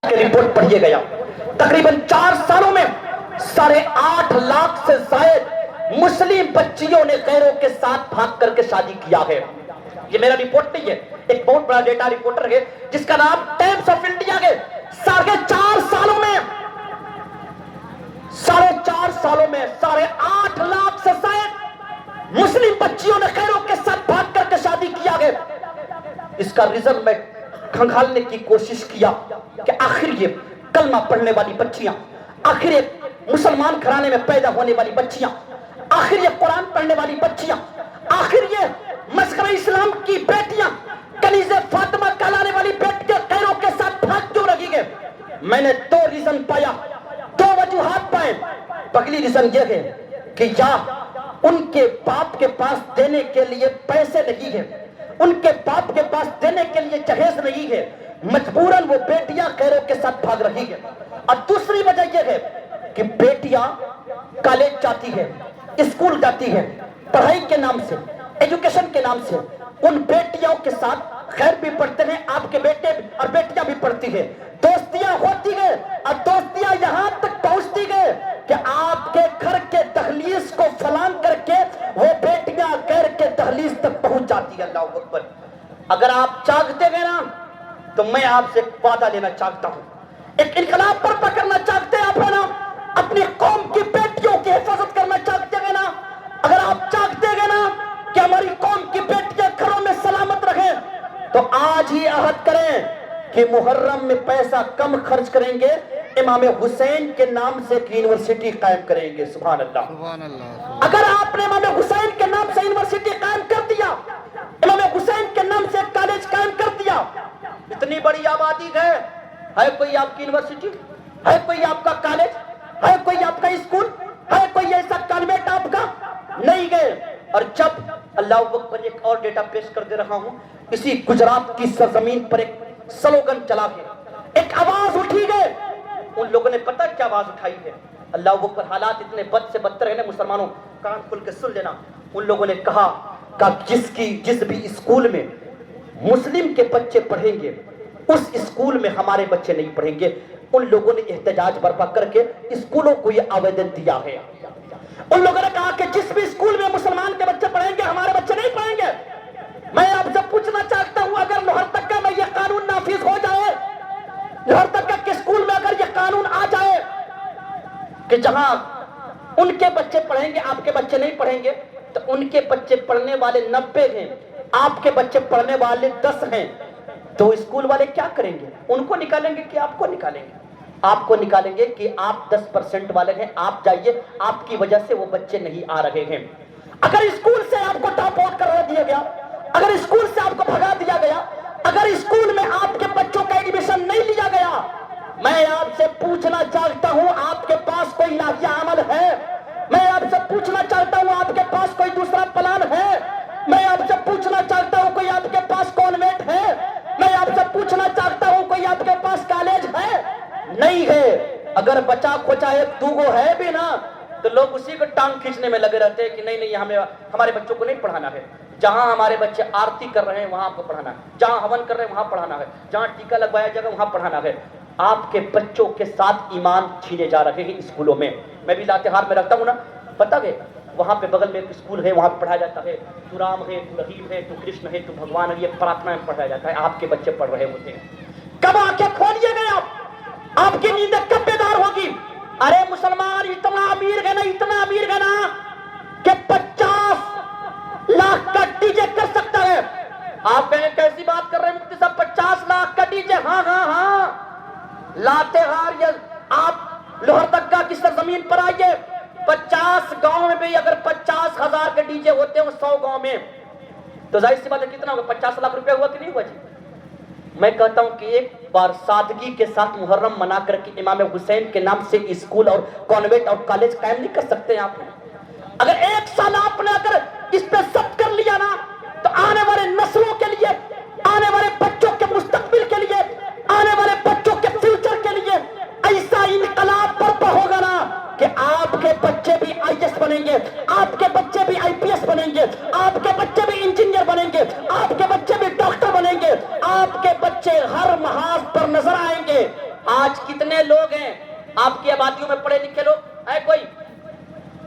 کی رپورٹ پڑھیے گیا، تقریباً 4 سالوں میں 8.5 لاکھ سے زائد مسلم بچیوں نے غیروں کے ساتھ بھاگ کر کے شادی کیا ہے۔ یہ میرا رپورٹ نہیں ہے، ایک بہت بڑا ڈیٹا رپورٹر ہے جس کا نام ٹائمز آف انڈیا ہے۔ 4.5 سالوں میں 8.5 لاکھ سے زائد مسلم بچیوں نے غیروں کے ساتھ بھاگ کر کے شادی کیا ہے۔ اس کا ریزن میں کھنگالنے کی کوشش کیا کہ آخر یہ کلمہ پڑھنے والی بچیاں، آخر یہ مسلمان گھرانے میں پیدا ہونے والی بچیاں، آخر یہ قرآن پڑھنے والی بچیاں، آخر یہ مذہب اسلام کی بیٹیاں، کنیز فاطمہ کہلانے والی بیٹیاں غیروں کے ساتھ بھاگ کیوں رہی ہے؟ میں نے 2 ریزن پایا، 2 وجوہات پائے۔ پہلی ریزن یہ ہے کہ یا ان کے باپ کے پاس دینے کے لیے پیسے نہیں ہیں، ان کے باپ کے پاس دینے کے لیے جہیز نہیں ہے، مجبوراً وہ بیٹیاں غیروں کے ساتھ بھاگ رہی ہیں۔ اور دوسری وجہ یہ ہے کہ بیٹیاں کالج جاتی ہیں، اسکول جاتی ہیں، پڑھائی کے نام سے، ایجوکیشن کے نام سے، ان بیٹیوں کے ساتھ خیر بھی پڑھتے ہیں، آپ کے بیٹے اور بیٹیاں بھی پڑھتی ہیں، دوستیاں ہوتی ہیں، اور دوستیاں یہاں تک پہنچتی ہیں کہ آپ کے گھر کے دہلیز کو فلان کر کے وہ بیٹیاں غیر کے دہلیز تک پہنچ جاتی ہے۔ اللہ اکبر۔ اگر آپ چاہتے ہیں نا تو میں آپ سے ایک وعدہ لینا چاہتا ہوں، ایک انقلاب برپا کرنا چاہتے ہیں آپ ہے نا، اپنی قوم کی بیٹیوں کی حفاظت کرنا چاہتے ہیں نا، اگر آپ چاہتے ہیں نا کہ ہماری قوم کی بیٹیاں گھروں میں سلامت رہیں تو آج ہی عہد کریں کہ محرم میں پیسہ کم خرچ کریں گے، امام حسین کے نام سے ایک یونیورسٹی قائم کریں گے۔ سبحان اللہ۔ اگر آپ نے امام حسین کے نام سے یونیورسٹی قائم کر دیا، امام حسین کے نام سے ایک کالج قائم کر دیا، اتنی بڑی آبادی ہے کوئی آپ کی یونیورسٹی، ہے کوئی آپ کا کالج، ہے کوئی آپ کا اسکول، ہے کوئی ایسا کانوینٹ آپ کا؟ نہیں گئے۔ اور جب اللہ اکبر، ایک اور ڈیٹا پیش کر دے رہا ہوں، اسی گجرات کی سرزمین پر ایک سلوگن چلا ہے، ایک آواز اٹھی گئے، ان لوگوں نے پتہ کیا آواز اٹھائی ہے؟ اللہ اکبر، حالات اتنے بد سے بدتر ہیں نا مسلمانوں، کان کھل کے سن لینا۔ ان لوگوں نے کہا کہ جس بھی اسکول میں مسلم کے بچے پڑھیں گے اس اسکول میں ہمارے بچے نہیں پڑھیں گے۔ ان لوگوں نے احتجاج برپا کر کے اسکولوں کو یہ آویدن دیا ہے۔ ان لوگوں نے کہا کہ جس بھی اسکول میں مسلمان کے بچے پڑھیں گے ہمارے بچے نہیں پڑھیں گے۔ میں آپ سے پوچھنا چاہتا ہوں، اگر لوہردگا میں یہ قانون نافذ ہو جائے، لوہردگا کے اسکول میں اگر یہ قانون آ جائے کہ جہاں ان کے بچے پڑھیں گے آپ کے بچے نہیں پڑھیں گے، تو ان کے بچے پڑھنے والے 90 ہیں، آپ کے بچے پڑھنے والے 10 ہیں، تو اسکول والے کیا کریں گے؟ ان کو نکالیں گے کہ آپ کو نکالیں گے؟ آپ کو نکالیں گے کہ آپ 10% والے ہیں، آپ جائیے، آپ کی وجہ سے وہ بچے نہیں آ رہے ہیں۔ اگر اسکول سے آپ کو ڈراپ آؤٹ کروا دیا گیا، اگر اسکول سے آپ کو بھگا دیا گیا، اگر اسکول میں آپ کے بچوں کا ایڈمیشن نہیں لیا گیا، میں آپ سے پوچھنا چاہتا ہوں آپ کے پاس کوئی نافذ عمل ہے؟ میں آپ سے پوچھنا چاہتا ہوں آپ کے پاس کوئی دوسرا پلان ہے؟ میں آپ سے پوچھنا چاہتا ہوں کوئی آپ کے پاس کانوینٹ ہے؟ میں آپ سے پوچھنا چاہتا ہوں کوئی آپ کے پاس کالج ہے؟ نہیں ہے۔ اگر بچا کھوچا ایک دوگو ہے بھی نا تو لوگ اسی کو ٹانگ کھینچنے میں لگے رہتے ہیں کہ نہیں ہمارے بچوں کو نہیں پڑھانا ہے۔ جہاں ہمارے بچے آرتی کر رہے ہیں وہاں آپ کو پڑھانا ہے، جہاں ہون کر رہے ہیں وہاں پڑھانا ہے، جہاں ٹیکا لگوایا جائے گا وہاں پڑھانا ہے۔ آپ کے بچوں کے ساتھ ایمان چھینے جا رہے ہیں اسکولوں میں۔ میں بھی لاتہار میں رکھتا ہوں نا، پتہ ہے وہاں پہ بغل میں ایک اسکول ہے، وہاں پہ پڑھایا جاتا ہے تو رام ہے، تو رحیم ہے، تو کرشن ہے، تو بھگوان ہے، یہ پرارتھنا میں پڑھایا جاتا ہے۔ آپ کے بچے پڑھ رہے ہوتے ہیں، کب آنکھیں کھولیے گئے آپ کی نیندیں کب بیدار ہوگی؟ ارے مسلمان اتنا امیر ہے نا، اتنا امیر ہے نا کہ 50 لاکھ کا ڈی جے کر سکتا ہے۔ آپ کہیں کیسی بات کر رہے ہیں مفتی صاحب، 50 لاکھ کا ڈی جے؟ ہاں لاتہار، آپ لوہردگا کی سرزمین پر آئیے، 50 گاؤں میں بھی اگر 50,000 کے ڈی جے ہوتے ہیں 100 گاؤں میں تو ظاہر سی بات ہے کتنا ہوگا؟ 50 لاکھ روپے ہوا کہ نہیں ہوا جی؟ میں کہتا ہوں کہ ایک بار سادگی کے ساتھ محرم منا کر کے امام حسین کے نام سے اسکول اور کانوینٹ اور کالج قائم نہیں کر سکتے آپ؟ اگر 1 سال آپ نے اگر اس پہ ضبط کر لیا نا تو آنے والے نسلوں کے لیے، آنے والے بچوں کے مستقبل کے لیے، آنے والے بچوں کے فیوچر کے لیے ایسا انقلاب برپا ہوگا نا کہ آپ کے بچے بھی IAS بنیں گے، آپ کے بچے بھی IPS بنیں گے، آپ کے بچے بھی انجینئر بنیں گے، آپ کے بچے بھی ڈاکٹر بنیں گے، آپ کے بچے ہر محاذ پر نظر آئیں گے۔ آج کتنے لوگ ہیں آپ کی آبادیوں میں پڑھے لکھے لوگ؟ اے کوئی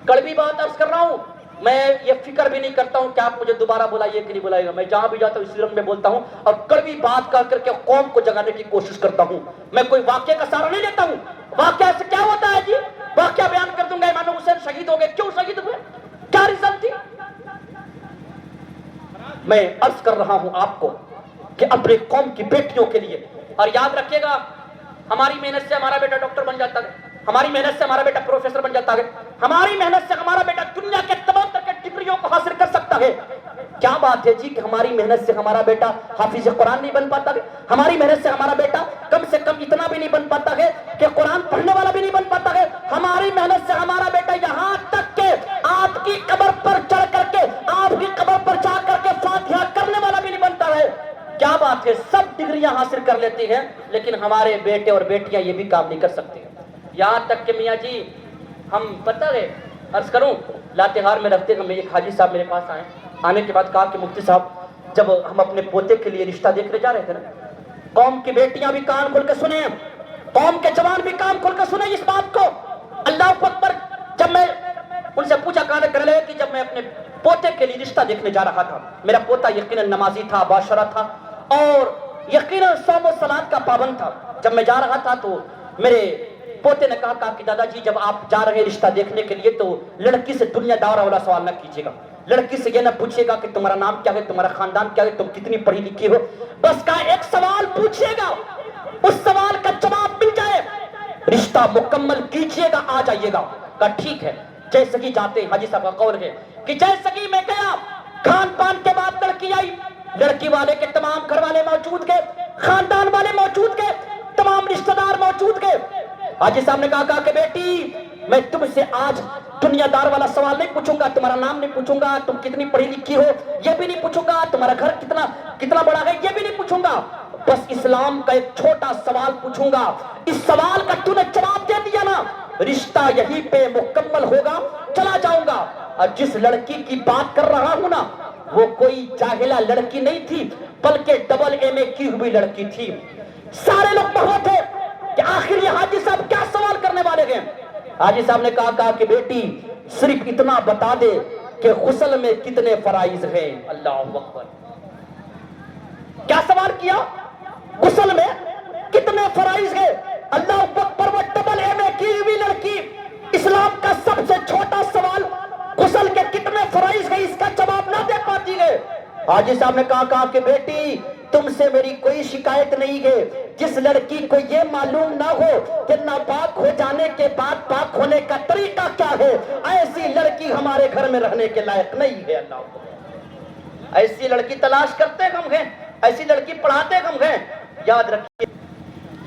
کڑوی بات عرض کر رہا ہوں، میں یہ فکر بھی نہیں کرتا ہوں کہ آپ مجھے دوبارہ بلائیے کہ نہیں بلائیے گا، میں جہاں بھی جاتا ہوں اسی رنگ میں بولتا ہوں اور کڑوی بات کر کے قوم کو جگانے کی کوشش کرتا ہوں۔ میں کوئی واقعے کا سہارا نہیں لیتا ہوں۔ واقعہ سے کیا ہوتا ہے جی؟ واقعہ بیان کر دوں گا، امام حسین شہید ہو گئے، کیوں شہید ہوئے؟ کیا ریزن تھی؟ میں عرض کر رہا ہوں آپ کو کہ اپنے قوم کی بیٹیوں کے لیے، اور یاد رکھیے گا ہماری محنت سے ہمارا بیٹا ڈاکٹر بن جاتا ہے، ہماری محنت سے ہمارا بیٹا پروفیسر بن جاتا ہے، ہماری محنت سے ہمارا بیٹا دنیا کے تمام تر کے ڈگریوں کو حاصل کر سکتا ہے۔ کیا بات ہے جی کہ ہماری محنت سے ہمارا بیٹا حافظ قرآن نہیں بن پاتا ہے؟ ہماری محنت سے ہمارا بیٹا کم سے کم اتنا بھی نہیں بن پاتا ہے کہ قرآن پڑھنے والا بھی نہیں بن پاتا ہے؟ ہماری محنت سے ہمارا بیٹا یہاں تک کہ آپ کی قبر پر چڑھ کر کے، آپ کی قبر پر جا کر کے فاتحہ کرنے والا بھی نہیں بنتا ہے۔ کیا بات ہے، سب ڈگریاں حاصل کر لیتی ہیں لیکن ہمارے بیٹے اور بیٹیاں یہ بھی کام نہیں کر سکتے۔ یہاں تک کہ میاں جی ہم پتہ ہے عرض کروں، لاتہار میں رفتے میں ایک حاجی صاحب میرے پاس آئے، آنے کے بعد کہا کہ مفتی صاحب جب ہم اپنے پوتے کے لیے رشتہ دیکھنے جا رہے تھے نا، قوم کی بیٹیاں بھی کان کھول کے سنیں، قوم کے جوان بھی کان کھول کے سنیں اس بات کو، اللہ اکبر۔ جب میں ان سے پوچھا کرنے لگے کہ جب میں اپنے پوتے کے لیے رشتہ دیکھنے جا رہا تھا، میرا پوتا یقیناً نمازی تھا، باشرہ تھا اور یقیناً صوم و صلات کا پابند تھا۔ جب میں جا رہا تھا تو میرے پوتے نے کہا کہ دادا جی جب آپ جا رہے ہیں رشتہ دیکھنے کے لیے تو لڑکی سے دنیا دارہ والا سوال نہ کیجیے گا، لڑکی سے یہ نہ پوچھیے گا کہ تمہارا نام کیا ہے، تمہارا خاندان کیا ہے، تم کتنی پڑھی لکھی ہو، بس کا ایک سوال پوچھیے گا، اس سوال کا جواب مل جائے رشتہ مکمل کیجیے گا، آ جائیے گا۔ کہا ٹھیک ہے۔ جیسے ہی جاتے حاجی صاحب کا قول ہے کہ جیسے ہی میں گیا، کھان پان کے بعد لڑکی آئی، لڑکی والے کے تمام گھر والے موجود گئے، خاندان والے موجود گئے، تمام رشتہ دار موجود گئے۔ حاجی صاحب نے کہا کہ بیٹی میں تم سے آج دنیا دار والا سوال نہیں پوچھوں گا، تمہارا نام نہیں پوچھوں گا، تم کتنی پڑھی لکھی ہو یہ بھی نہیں پوچھوں گا، تمہارا گھر کتنا بڑا ہے یہ بھی نہیں پوچھوں گا، بس اسلام کا ایک چھوٹا سوال پوچھوں گا، اس سوال کا تو نے جواب دے دیا نا رشتہ یہیں پہ مکمل ہوگا، چلا جاؤں گا۔ اور جس لڑکی کی بات کر رہا ہوں نا وہ کوئی جاہلہ لڑکی نہیں تھی بلکہ ڈبل ایم اے کی ہوئی لڑکی تھی۔ سارے لوگ بہت تھے کہ آخر یہ حاجی صاحب کیا سوال کرنے والے گئے؟ حاجی صاحب نے کہا کہ بیٹی صرف اتنا بتا دے کہ غسل میں کتنے فرائض ہیں۔ اللہ اکبر۔ کیا سوال کیا؟ غسل میں کتنے فرائض ہیں؟ اللہ اکبر۔ وہ ڈبل ایم اے کی ہوئی لڑکی اسلام کا سب سے چھوٹا سوال غسل کے کتنے فرائض ہیں اس کا جواب نہ دے پاتی ہے۔ حاجی صاحب نے کہا کہ بیٹی تم سے میری کوئی شکایت نہیں ہے، جس لڑکی کو یہ معلوم نہ ہو کہ ناپاک ہو جانے کے بعد پاک ہونے کا طریقہ کیا ہے، ایسی لڑکی ہمارے گھر میں رہنے کے لائق نہیں ہے۔ اللہ ایسی لڑکی تلاش کرتے ہم ہیں، ایسی لڑکی پڑھاتے ہم ہیں۔ یاد رکھیے